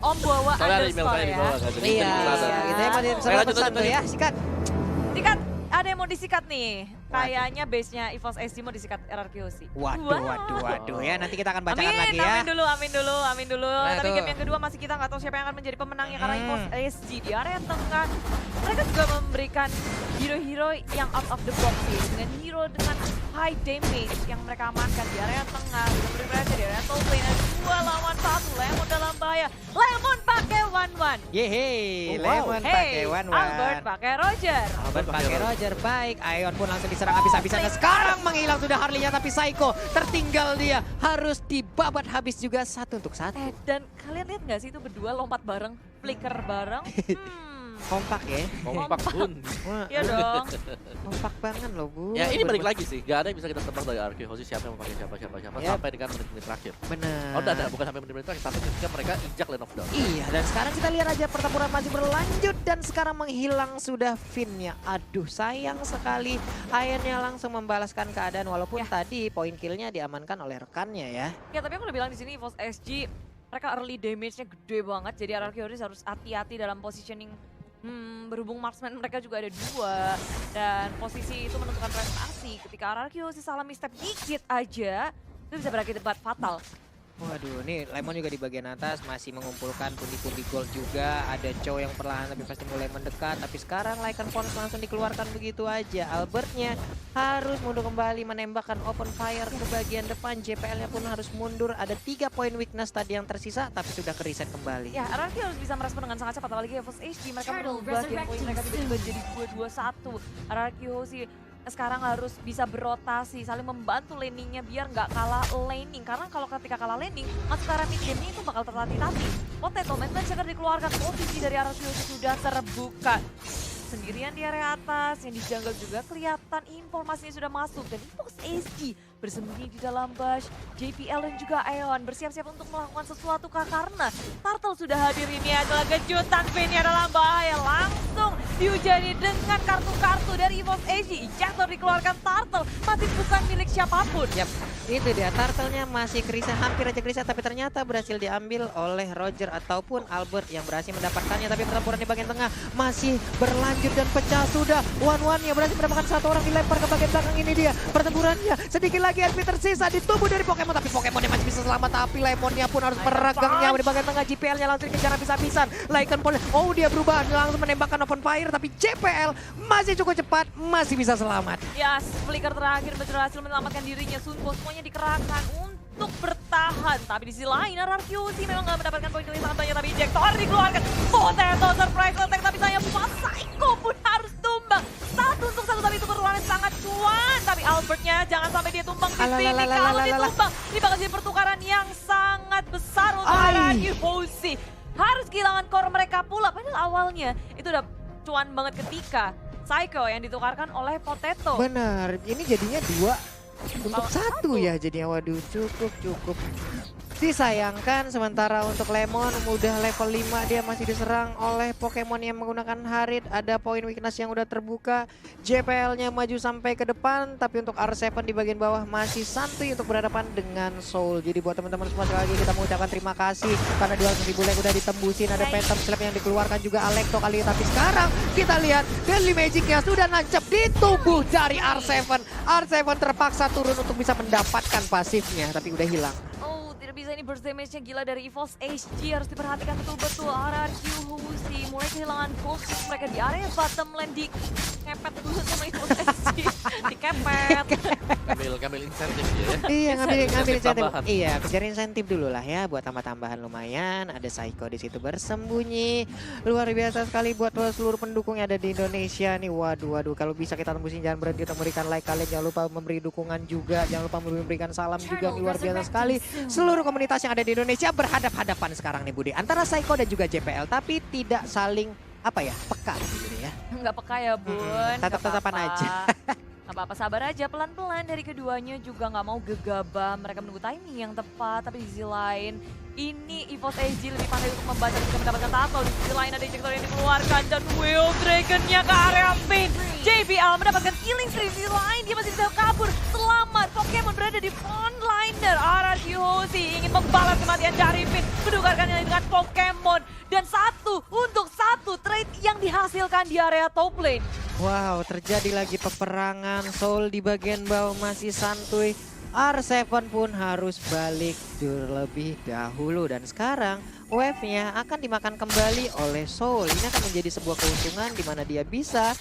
Om bawa Soalnya ada email underscore saya di ya. bawah kan. Jadi Iya, kita bisa kita emang bisa Lanjut, pesan lanjut, tuh ya, lanjut. sikat. Sikat, ada yang mau disikat nih. Kayaknya base-nya EVOS SG mau disikat RRQC. Waduh ya nanti kita akan bacakan Amin, lagi ya. amin dulu. Nah, Tapi tuh. game yang kedua masih kita nggak tahu siapa yang akan menjadi pemenangnya karena EVOS SG di area tengah. Mereka juga memberikan hero-hero yang out of the box sih, dengan hero dengan high damage yang mereka amankan di area tengah. Juga berada di area top lane, 2 lawan 1. Lemon dalam bahaya. Lemon pakai 1-1. Yeay, Oh, wow. Lemon pakai Hey, one Albert pakai Roger. Albert pakai Roger, baik. Ion pun langsung diserang habis-habisan. Dan sekarang menghilang sudah Harley-nya, tapi Psycho tertinggal dia. Harus dibabat habis juga 1-1. Dan kalian lihat nggak sih itu berdua lompat bareng, flicker bareng? Kompak ya. kompak bun. Wah, Iya dong. kompak banget loh Bu. Ya ini balik lagi sih, gak ada yang bisa kita tebak dari RQ Hoshi siapa yang mau pakai siapa Yap. sampai dengan menit-menit terakhir. Benar. Oh udah, bukan sampai menit-menit terakhir, sampai ketika mereka injak lane of down. Iya, dan sekarang kita lihat aja pertempuran masih berlanjut dan sekarang menghilang sudah Finn-nya. Aduh, sayang sekali. Akhirnya langsung membalaskan keadaan walaupun Ya. tadi poin kill-nya diamankan oleh rekannya ya. Ya tapi aku udah bilang di sini EVOS SG mereka early damage-nya gede banget, jadi RRQ harus hati-hati dalam positioning. Berhubung marksman mereka juga ada 2 dan posisi itu menentukan prestasi. Ketika RRQ salah misstep dikit aja itu bisa berakibat fatal. Waduh, nih Lemon juga di bagian atas masih mengumpulkan pundi-pundi gold juga. Ada Chow yang perlahan tapi pasti mulai mendekat. Tapi sekarang Lycan Pons langsung dikeluarkan begitu aja. Albertnya harus mundur kembali menembakkan open fire ke bagian depan. JPL-nya pun harus mundur. Ada 3 poin weakness tadi yang tersisa tapi sudah ke reset kembali. Ya, RRQ harus bisa merespon dengan sangat cepat, apalagi EVOS HD mereka merubah game point mereka tiba-tiba jadi 2-2-1. RRQ sih sekarang harus bisa berotasi, saling membantu laningnya biar nggak kalah laning. Karena kalau ketika kalah laning, masuk ke arah mid game itu bakal tertatih-tatih. Potato Man Shaker dikeluarkan, posisi dari RRQ sudah terbuka. Sendirian di area atas, yang di jungle juga kelihatan informasinya sudah masuk. Dan EVOS SG bersembunyi di dalam bush. JPL dan juga Aeon bersiap-siap untuk melakukan sesuatu kah? Karena Turtle sudah hadir, ini adalah kejutan. Finn-nya dalam bahaya, langsung dihujani dengan kartu-kartu dari EVOS SG. Ejector dikeluarkan, Turtle masih bukan milik siapapun. Yap, itu dia Turtle-nya masih krisis, hampir aja krisis tapi ternyata berhasil diambil oleh Roger ataupun Albert yang berhasil mendapatkannya. Tapi pertempuran di bagian tengah masih berlanjut dan pecah sudah. One-one-nya berhasil mendapatkan 1 orang dilempar ke bagian belakang. Ini dia pertempurannya, sedikit lagi HP tersisa di tubuh dari Pokemon, tapi Pokemonnya masih bisa selamat. Tapi Lemonnya pun harus meregangnya di bagian tengah. JPL-nya langsung dikejar habis-habisan. Lycan Pons, oh dia berubah langsung menembakkan open fire, tapi JPL masih cukup cepat, masih bisa selamat. Ya, flicker terakhir berhasil menyelamatkan dirinya. Sunbo semuanya dikerahkan untuk bertahan. Tapi di sisi lain RRQ sih memang nggak mendapatkan poin yang sangat banyak. Tapi ejector dikeluarkan. Potato surprise attack, tapi sayang Psycho pun harus tumbang. 1-1 tapi itu perlawanan sangat cuan. Tapi Albertnya jangan sampai dia tumbang di sini. Kalau ditumbang, ini bakal jadi pertukaran yang sangat besar untuk RRQ Hoshi. Harus kehilangan core mereka pula. Padahal awalnya itu udah cuan banget ketika Psycho yang ditukarkan oleh Potato. Benar, ini jadinya 2 untuk 1 ya jadinya. Waduh, cukup. Disayangkan sementara untuk Lemon udah level 5, dia masih diserang oleh Pokemon yang menggunakan Harit. Ada poin weakness yang udah terbuka. JPL-nya maju sampai ke depan, tapi untuk R7 di bagian bawah masih santuy untuk berhadapan dengan Soul. Jadi buat teman-teman semua sekali lagi kita mengucapkan terima kasih karena 200.000 leg udah ditembusin. Ada Phantom Slap yang dikeluarkan juga Alekto kali ini. Tapi sekarang kita lihat Deadly Magic-nya sudah nancep di tubuh dari R7. R7 terpaksa turun untuk bisa mendapatkan pasifnya, tapi udah hilang. Tidak bisa, ini burst damage-nya gila dari EVOS SG. Harus diperhatikan betul-betul. RRQ Hoshi mulai kehilangan fokus mereka di area bottom lane. Di kepet dulu sama EVOS SG. Dikepet. Ngambil insentif dia ya. Iya, ngambil insentif. tambahan. Iya, kejar insentif dulu lah ya buat tambah-tambahan lumayan. Ada Psycho di situ bersembunyi. Luar biasa sekali buat seluruh pendukung yang ada di Indonesia nih. Waduh, kalau bisa kita tembusin, jangan berhenti untuk memberikan like kalian. Jangan lupa memberi dukungan juga, jangan lupa memberikan salam juga. Nih, luar biasa sekali. Seluruh komunitas yang ada di Indonesia berhadap-hadapan sekarang nih Budi. Antara Psycho dan juga JPL, tapi tidak saling peka gitu ya. Nggak peka ya Bun. Tetap-tetapan aja. Nggak apa-apa, sabar aja, pelan-pelan. Dari keduanya juga nggak mau gegabah. Mereka menunggu timing yang tepat, tapi di sisi lain ini EVOS SG lebih pandai untuk membaca dan mendapatkan tackle. Di sisi lain ada ejector yang dikeluarkan dan Will Dragon-nya ke area pin. JBL mendapatkan killing spree. Di sisi lain dia masih bisa kabur. Selamat Pokemon berada di frontliner. RRQ Hoshi ingin membalas kematian dari Finn, menukarkannya dengan Pokemon. Dan untuk satu trade yang dihasilkan di area top lane. Wow, terjadi lagi peperangan. Soul di bagian bawah masih santuy. R7 pun harus balik terlebih dahulu. Dan sekarang wave-nya akan dimakan kembali oleh Soul. Ini akan menjadi sebuah keuntungan di mana dia bisa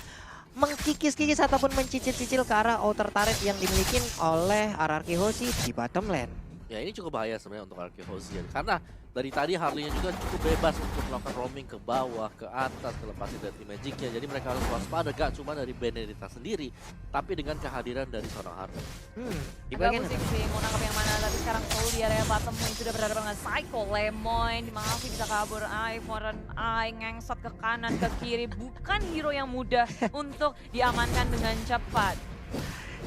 mengkikis-kikis ataupun mencicil-cicil ke arah outer turret yang dimiliki oleh RRQ Hoshi di bottom lane. Ya ini cukup bahaya sebenarnya untuk RRQ Hoshi ya. Karena dari tadi Harley-nya juga cukup bebas untuk melakukan roaming ke bawah, ke atas, melepasin dari Magic-nya. Jadi mereka harus waspada gak cuma dari Benedetta sendiri, tapi dengan kehadiran dari seorang Harley. Di Agak bagian pusing sih mau nangkep yang mana, tapi sekarang Soul di area bottom lane sudah berhadapan dengan Psycho Lemon. Masih bisa kabur, Foreign Eye ngengsot ke kanan, ke kiri. Bukan hero yang mudah untuk diamankan dengan cepat.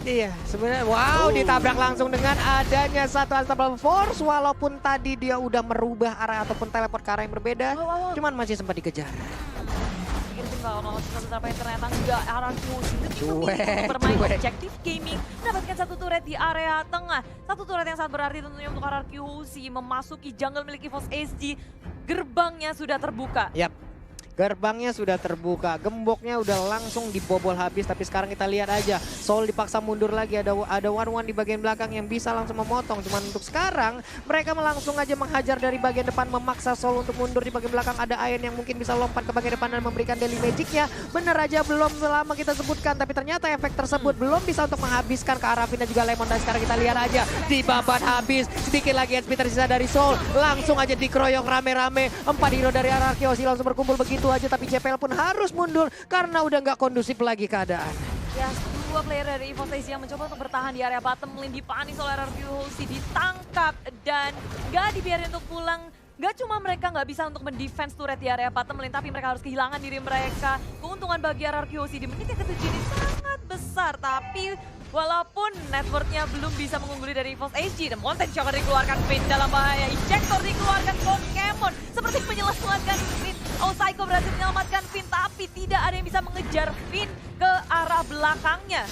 Iya, sebenarnya wow, ditabrak langsung dengan adanya satu Unstoppable Force. Walaupun tadi dia udah merubah arah ataupun teleport ke arah yang berbeda, cuman masih sempat dikejar. Mungkin kalau nomor satu tapi ternyata enggak. RRQ Hoshi lebih memilih Cuek, untuk bermain cuek. objective gaming, mendapatkan satu turret di area tengah. Satu turret yang sangat berarti tentunya untuk RRQ Hoshi memasuki jungle milik EVOS SG. Gerbangnya sudah terbuka. Yap. Gerbangnya sudah terbuka, gemboknya udah langsung dibobol habis. Tapi sekarang kita lihat aja, Soul dipaksa mundur lagi. Ada one di bagian belakang yang bisa langsung memotong. Cuman untuk sekarang mereka langsung aja menghajar dari bagian depan, memaksa Soul untuk mundur di bagian belakang. Ada Ayen yang mungkin bisa lompat ke bagian depan dan memberikan daily magicnya. Bener aja belum lama kita sebutkan, tapi ternyata efek tersebut belum bisa untuk menghabiskan ke arah Finn dan juga Lemon. Dan sekarang kita lihat aja, dibabat habis. Sedikit lagi HP tersisa dari Soul, langsung aja dikeroyok rame-rame. 4 hero dari RRQ Hoshi langsung berkumpul begitu aja, tapi JPL pun harus mundur karena udah nggak kondusif lagi keadaan. Ya, dua player dari EVOS SG yang mencoba untuk bertahan di area bottom lane, dipanis oleh RRQ Hoshi, ditangkap dan nggak dibiarin untuk pulang. Gak cuma mereka nggak bisa untuk mendefense turret di area bottom lane, tapi mereka harus kehilangan diri mereka. Keuntungan bagi RRQ Hoshi di menit yang ke-7 ini sangat besar, tapi walaupun networknya belum bisa mengungguli dari EVOS SG, dan Mountain Shocker dikeluarkan, Finn dalam bahaya, Ejector dikeluarkan, Pokemon seperti menyelamatkan Finn. Oh, Psycho berhasil menyelamatkan Finn, tapi tidak ada yang bisa mengejar Finn ke arah belakangnya.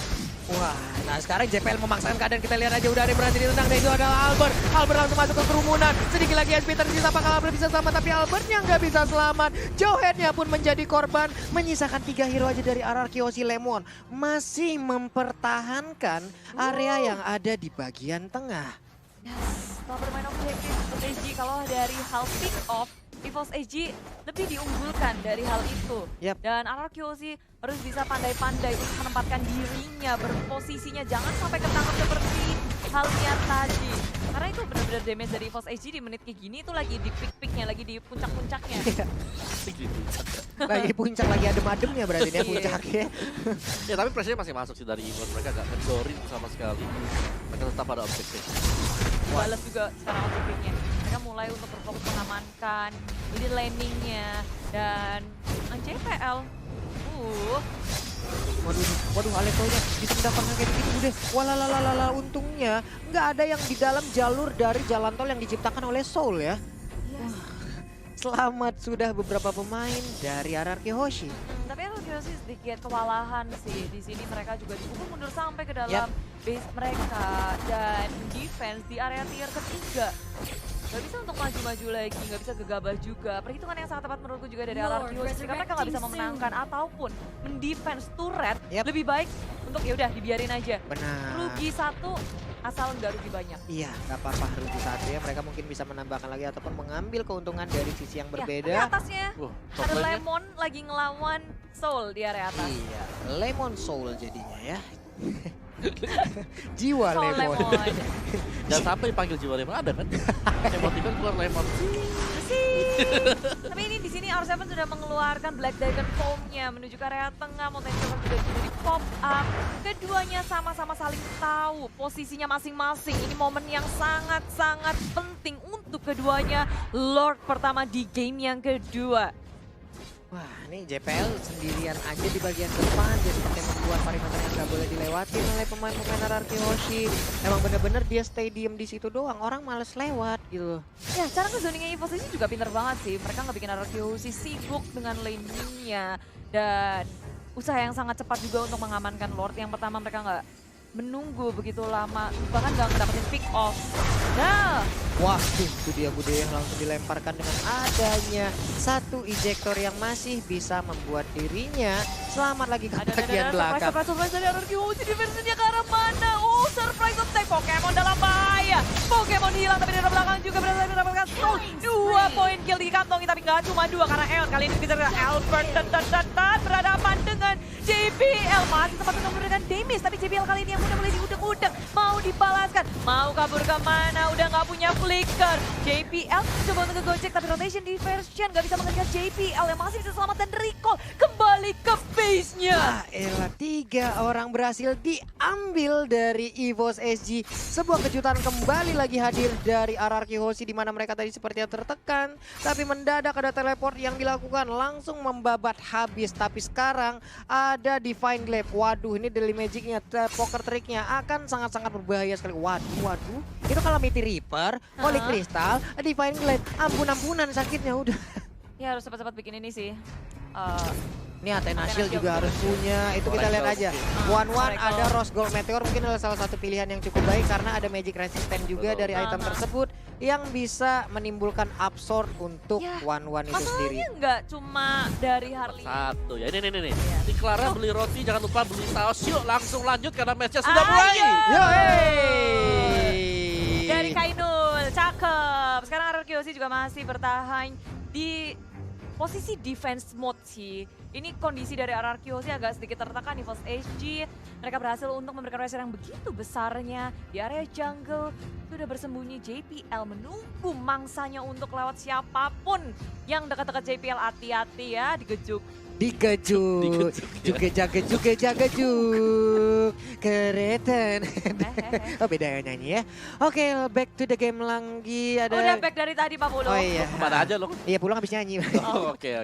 Wah, nah sekarang JPL memaksakan keadaan. Kita lihat aja udah ada yang berhasil ditendang, dan itu adalah Albert. Albert langsung masuk ke kerumunan. Sedikit lagi SP tersisa, apakah Albert bisa selamat? Tapi Albertnya nggak bisa selamat. Joheadnya pun menjadi korban. Menyisakan 3 hero aja dari RRQ Hoshi. Lemon masih mempertahankan area yang ada di bagian tengah. Yes, setelah bermain objektif EVOS SG, kalau dari hal pick off, EVOS SG lebih diunggulkan dari hal itu. Yap. Dan RRQ Hoshi harus bisa pandai-pandai untuk menempatkan dirinya, berposisinya, jangan sampai ketangkep seperti halnya tadi. Karena itu benar-benar damage dari EVOS SG di menit kayak gini itu lagi di peak-peaknya, lagi di puncak-puncaknya. Lagi puncak, lagi adem-ademnya berarti dia puncaknya. Ya tapi pressure masih masuk sih dari Ivan. Mereka gak ngedorin sama sekali. Mereka tetap pada objektif. Balas juga sekarang objektifnya. Mereka mulai untuk berfokus mengamankan ini landingnya dan JPL. Waduh, Alekonya bisa mendapatkan kayak begitu deh. Walalala, untungnya nggak ada yang di dalam jalur dari jalan tol yang diciptakan oleh Soul ya. Yes. Selamat sudah beberapa pemain dari RRQ Hoshi. Tapi RRQ Hoshi sedikit kewalahan sih. Di sini mereka juga dipukul mundur sampai ke dalam base mereka dan defense di area tier ketiga. Gak bisa untuk maju-maju lagi, gak bisa gegabah juga. Perhitungan yang sangat tepat menurutku juga dari RRQ Hoshi. Jika mereka gak bisa memenangkan ataupun mendefense turret, lebih baik untuk yaudah dibiarin aja. Benar. Rugi 1 asal nggak rugi banyak. Iya, nggak apa-apa rugi 1 ya. Mereka mungkin bisa menambahkan lagi ataupun mengambil keuntungan dari sisi yang berbeda. Ya, atasnya top ada lane-nya. Lemon lagi ngelawan Soul di area atas. Iya, Lemon Soul jadinya ya. Jiwa Soul Lemon. Jangan sampai dipanggil jiwa Lemon, ada kan? Emoticon keluar Lemon. Tapi ini di sini R7 sudah mengeluarkan Black Dragon Foam-nya menuju ke area tengah. Mountain Shocker sudah di pop up. Keduanya sama-sama saling tahu posisinya masing-masing. Ini momen yang sangat-sangat penting untuk keduanya. Lord pertama di game yang kedua. Wah, ini JPL sendirian aja di bagian depan. Dia seperti membuat perimeter yang nggak boleh dilewati oleh pemain-pemain RRQ Hoshi. Emang bener-bener dia stay diem di situ doang. Orang males lewat gitu. Ya, cara ngezoningnya EVOS ini juga pintar banget sih. Mereka nggak bikin RRQ Hoshi sibuk dengan laning-nya. Dan usaha yang sangat cepat juga untuk mengamankan Lord. Yang pertama mereka nggak menunggu begitu lama, bahkan nggak ngedapetin pick off. Nah, Wah, itu dia Bude yang langsung dilemparkan dengan adanya satu ejector yang masih bisa membuat dirinya selamat lagi ke bagian belakang. Surprise dari RRQ Hoshi, defense-nya ke arah mana? Oh, surprise attack, Pokemon dalam bahaya. Pokemon hilang tapi dari belakang juga berhasil mendapatkan soul. 2 poin kill dikantongi tapi nggak cuma 2 karena Eon kali ini dikejar Albert dan berhadapan dengan JBL. Masih sempat memberikan damage tapi JBL kali ini yang udah mulai diudek-udek. Mau dibalaskan, mau kabur kemana? Udah nggak punya flicker. JBL coba untuk ngegojek tapi rotation diversion nggak bisa mengejar JBL yang masih bisa selamat dan recall kembali ke base-nya. Elah, 3 orang berhasil diambil dari EVOS SG. Sebuah kejutan kembali lagi hadir dari RRQ Hoshi di mana mereka tadi sepertinya tertekan, tapi mendadak ada teleport yang dilakukan langsung membabat habis. Tapi sekarang ada Divine Glaive. Waduh, ini Daily Magic-nya, poker trick-nya akan sangat-sangat berbahaya sekali. Waduh. Itu kalau Mighty Reaper, Holy Crystal, Divine Glaive, ampun-ampunan sakitnya udah. Ya harus cepat-cepat bikin ini sih. Ini Athena Shield juga harus punya, itu kita lihat aja. One ada Rose Gold Meteor mungkin adalah salah satu pilihan yang cukup baik karena ada Magic Resistant juga dari item tersebut yang bisa menimbulkan absorb untuk One itu sendiri. Masalahnya nggak cuma dari Harley. Satu ya, ini. Di Clara beli roti, jangan lupa beli saus. Yuk langsung lanjut karena matchnya sudah mulai. Yo, Dari Kainul, cakep. Sekarang RRQ Hoshi juga masih bertahan di posisi defense mode sih. Ini kondisi dari RRQ Hoshi agak sedikit tertekan di EVOS SG. Mereka berhasil untuk memberikan pressure yang begitu besarnya. Di area jungle sudah bersembunyi JPL menunggu mangsanya untuk lewat siapapun yang dekat-dekat JPL. Hati-hati ya, digejuk. Dikejuk, juga kereten. Oh beda ya nyanyi ya. Oke, back to the game lagi. Ada. Udah back dari tadi Pak Bulu. Oh iya. Kemana aja lo? Iya pulang habis nyanyi. Oke.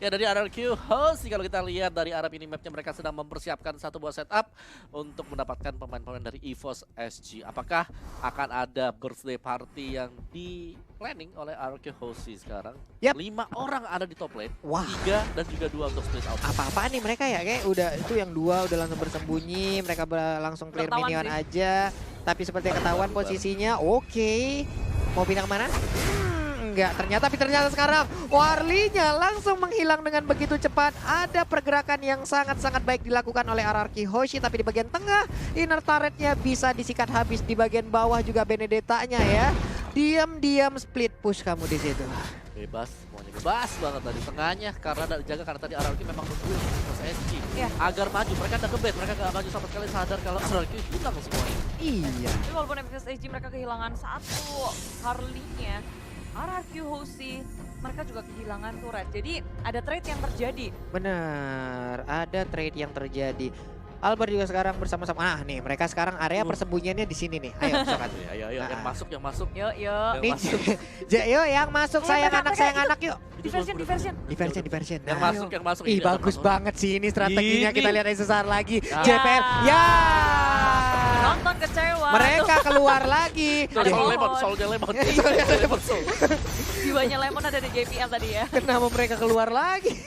Ya dari RRQ Hoshi kalau kita lihat dari arah minimapnya mereka sedang mempersiapkan satu buah setup untuk mendapatkan pemain-pemain dari EVOS SG. Apakah akan ada birthday party yang di planning oleh RRQ Hoshi sekarang? Yap. 5 orang ada di top lane. Wah. 3 dan juga 2 untuk split out. Apa-apaan nih mereka ya, kayak udah itu yang 2 udah langsung bersembunyi, mereka langsung clear Ketahuan minion sih. aja. Tapi seperti ketahuan posisinya, oke. Mau pindah kemana? Enggak, ternyata sekarang Warlinya langsung menghilang dengan begitu cepat. Ada pergerakan yang sangat-sangat baik dilakukan oleh RRQ Hoshi, tapi di bagian tengah inner turretnya bisa disikat habis, di bagian bawah juga Benedetta-nya ya. Diam-diam split push kamu di situ. Bebas, semuanya bebas banget tadi tengahnya karena dijaga karena tadi RRQ memang nungguin EVOS SG agar maju. Mereka udah ke base, mereka gak maju sama sekali, sadar kalau RRQ hilang semuanya. Iya. Tapi walaupun EVOS SG mereka kehilangan satu Harley-nya, RRQ Hoshi mereka juga kehilangan turret. Jadi ada trade yang terjadi. Benar, ada trade yang terjadi. Albert juga sekarang bersama-sama. Nah nih, mereka sekarang area persembunyiannya di sini nih. Ayo, sokat. Ayo, yang masuk. Yuk. Nih, yang masuk sayang anak yuk. Diversion. Yang masuk. Ih, bagus banget sih ini strateginya. Ini. Kita lihat sesaat lagi. Ya. JPL. Ya. Nonton kecewa. Mereka keluar lagi. Soulnya lemon. Jiwanya Lemon ada di JPL tadi ya. Kenapa mereka keluar lagi?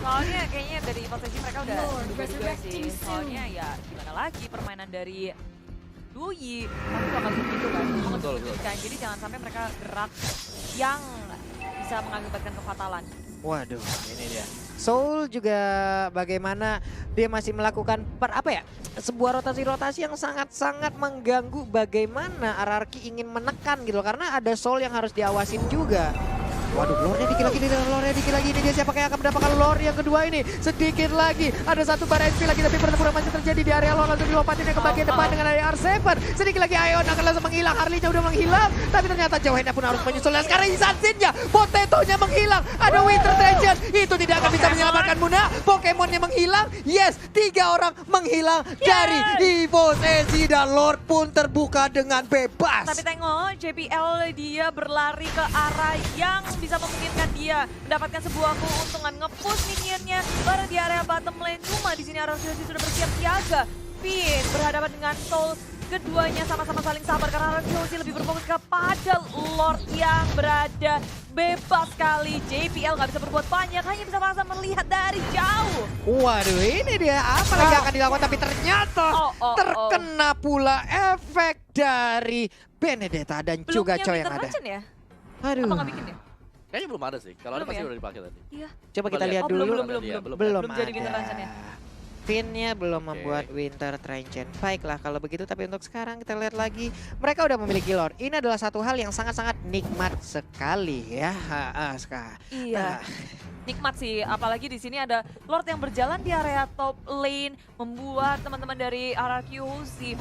Soalnya kayaknya dari EVOS SG mereka udah juga sih. Soalnya ya gimana lagi permainan dari Dui. Tapi bakal begitu kan. Betul. Jadi jangan sampai mereka gerak yang bisa mengakibatkan kefatalan. Waduh, ini dia. Soul juga bagaimana dia masih melakukan sebuah rotasi-rotasi yang sangat-sangat mengganggu bagaimana RRQ ingin menekan gitu karena ada Soul yang harus diawasin juga. Waduh, lore dikit lagi, ini dia siapa yang akan mendapatkan lore yang kedua ini. Sedikit lagi, ada satu bar SP lagi tapi pertempuran masih terjadi di area lore, langsung dilompatin ke bagian depan dengan area R7. Sedikit lagi Ion akan langsung menghilang, Harley-nya udah menghilang, tapi ternyata Johanna pun harus menyusul. Dan sekarang Insansin-nya, Potato-nya menghilang, ada Winter Treasure, itu tidak akan bisa menyelamatkan Muna. Pokemonnya menghilang, yes, 3 orang menghilang dari EVOS SG dan Lord pun terbuka dengan bebas. Tapi tengok, JPL dia berlari ke arah yang bisa memungkinkan dia mendapatkan sebuah keuntungan, nge-push minionnya bareng di area bottom lane. Cuma di sini RRQ Hoshi sudah bersiap siaga. Pin berhadapan dengan Soul keduanya sama-sama saling sabar karena RRQ lebih berfokus kepada Lord yang berada bebas sekali. JPL nggak bisa berbuat banyak, hanya bisa paksa melihat dari jauh. Waduh, ini dia apa lagi akan dilakukan, tapi ternyata terkena pula efek dari Benedetta dan Belum juga punya Choi yang Winter ada. Mansion ya? Aduh. Apa nggak bikin ya? Kayaknya belum ada sih. Kalau ada Belum pasti ya? udah dipakai tadi. Iya. Coba kita Belum. lihat Oh, dulu. belum Belum jadi Winter Mansion ya? Finnya belum membuat Winter Trenchant. Baiklah kalau begitu, tapi untuk sekarang kita lihat lagi. Mereka udah memiliki Lord. Ini adalah satu hal yang sangat-sangat nikmat sekali ya. Iya. Nikmat sih, apalagi di sini ada Lord yang berjalan di area top lane, membuat teman-teman dari RRQ sih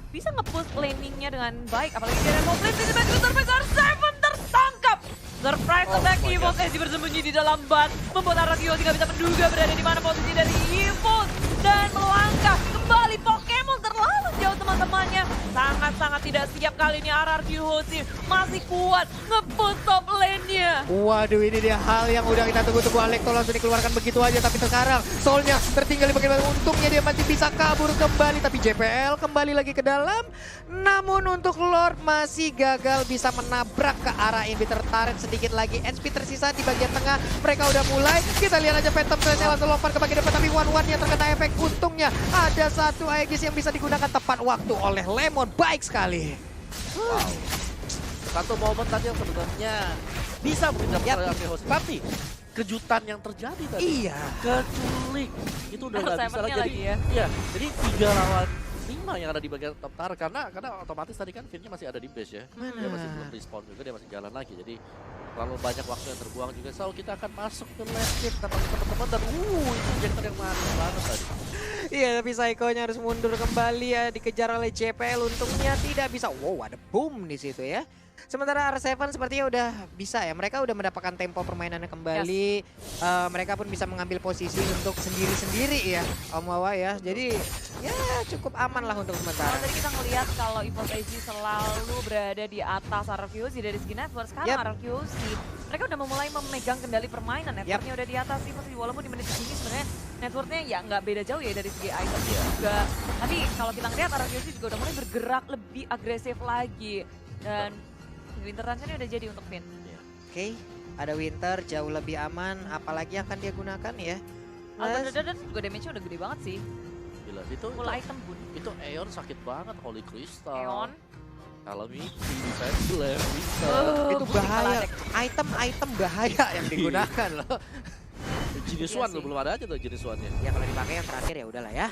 bisa nge-push laningnya dengan baik, apalagi di area top lane. Tiba-tiba Surprise R7 tertangkap. Surprise attack EVOS Edge bersembunyi di dalam bat, membuat RRQ tidak bisa menduga berada di mana posisi dari EVOS dan melangkah kembali. Pokemon terlalu jauh teman-temannya, sangat-sangat tidak siap kali ini. RRQ Hoshi masih kuat nge-push top lane-nya. Waduh, ini dia hal yang udah kita tunggu-tunggu. Alekto langsung dikeluarkan begitu aja, tapi sekarang Soulnya tertinggal di bagian belakang. Untungnya dia masih bisa kabur kembali, tapi JPL kembali lagi ke dalam. Namun untuk Lord masih gagal bisa menabrak ke arah Inhibitor Turret. Sedikit lagi HP tersisa di bagian tengah. Mereka udah mulai, kita lihat aja Phantom Thread-nya langsung lompat ke bagian depan, tapi one-one-nya terkena efek. Untungnya ada satu Aegis yang bisa digunakan tepat waktu oleh Lemon. Baik sekali. Wow. Satu momen tadi yang sebenarnya bisa mungkin dapat oleh Hoshi, tapi kejutan yang terjadi tadi. Iya. Keculik. Itu udah nggak bisa lagi. lagi ya. Iya, jadi 3 lawan 5 yang ada di bagian top tar karena otomatis tadi kan Finnya masih ada di base ya. Dia masih belum respawn juga, dia masih jalan lagi. Jadi terlalu banyak waktu yang terbuang juga. So kita akan masuk ke lane game teman-teman dan itu injektor yang manis banget tadi. Iya, tapi Psycho-nya harus mundur kembali ya, dikejar oleh JPL. Untungnya tidak bisa. Wow, ada boom di situ ya. Sementara R7 sepertinya udah bisa ya. Mereka udah mendapatkan tempo permainannya kembali. Mereka pun bisa mengambil posisi untuk sendiri-sendiri ya, Om Wawa ya. Jadi ya cukup aman lah untuk sementara. Kalau tadi kita ngelihat kalau EVOS Edge selalu berada di atas RRQ dari segi network. Sekarang RRQ mereka udah memulai memegang kendali permainan. Networknya udah di atas EVOS, walaupun di menit segini sebenarnya networknya ya nggak beda jauh ya dari segi item juga. Tapi kalau kita ngelihat RRQ juga udah mulai bergerak lebih agresif lagi. Dan Winter Transition udah jadi untuk Finn. Oke, ada Winter jauh lebih aman. Apalagi akan dia gunakan ya. Dan juga damage-nya udah gede banget sih. Gila, itu Full item bun. itu Aeon sakit banget, Holy Crystal. Aeon. Calamity, Defense Blast, bisa. Itu bahaya. Item-item bahaya yang digunakan loh. Jenis Iya one sih. belum ada aja tuh jenis one-nya. Ya kalau dipakai yang terakhir ya udahlah ya.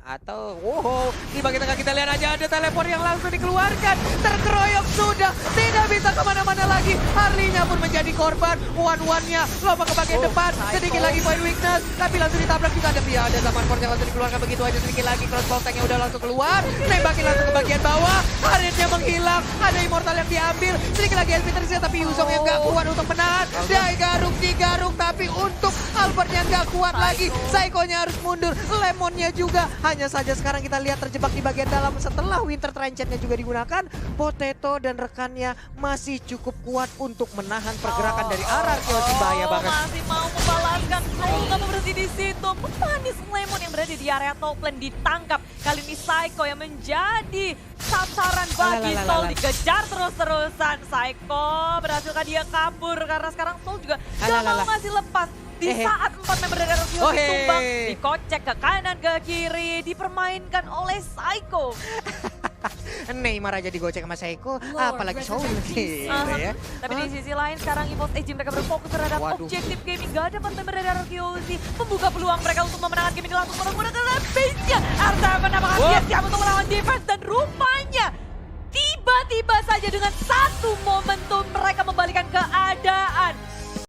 Atau wow, di bagian tengah kita lihat aja ada teleport yang langsung dikeluarkan. Terkeroyok sudah, tidak bisa kemana-mana lagi. Harley-nya pun menjadi korban. One-one-nya lompat ke bagian depan. Sedikit lagi point weakness, tapi langsung ditabrak juga. Ada zaman force yang langsung dikeluarkan begitu aja. Sedikit lagi crossbow tank yang udah langsung keluar. Nembakin langsung ke bagian bawah. Harriet-nya menghilang. Ada immortal yang diambil. Sedikit lagi SP tersisa, tapi Yuzong yang gak kuat untuk menahan. Dia digaruk, tapi untuk Albert-nya gak kuat lagi. Psycho-nya harus mundur. Lemon-nya juga. Hanya saja sekarang kita lihat terjebak di bagian dalam setelah Winter Trenchant-nya juga digunakan. Potato dan rekannya masih cukup kuat untuk menahan pergerakan dari RRQ. Bahaya banget. Masih mau membalaskan. Soul nggak mau berhenti di situ. Pemanis Lemon yang berada di area top lane ditangkap. Kali ini Psycho yang menjadi sasaran bagi Soul, dikejar terus-terusan. Psycho berhasilkah dia kabur karena sekarang Soul juga gak mau ngasih lepas. Di saat 4 member dari RRQ ditumbang, dikocek ke kanan ke kiri, dipermainkan oleh Psycho. Neymar aja digocek sama Psycho, apalagi Soul gitu ya. Tapi di sisi lain sekarang EVOS Edge mereka berfokus terhadap objektif gaming. Gak ada 4 member dari RRQ membuka peluang mereka untuk memenangkan game ini langsung menggunakan base-nya. R7 apakah dia siap untuk melawan defense, dan rupanya tiba-tiba saja dengan satu momentum mereka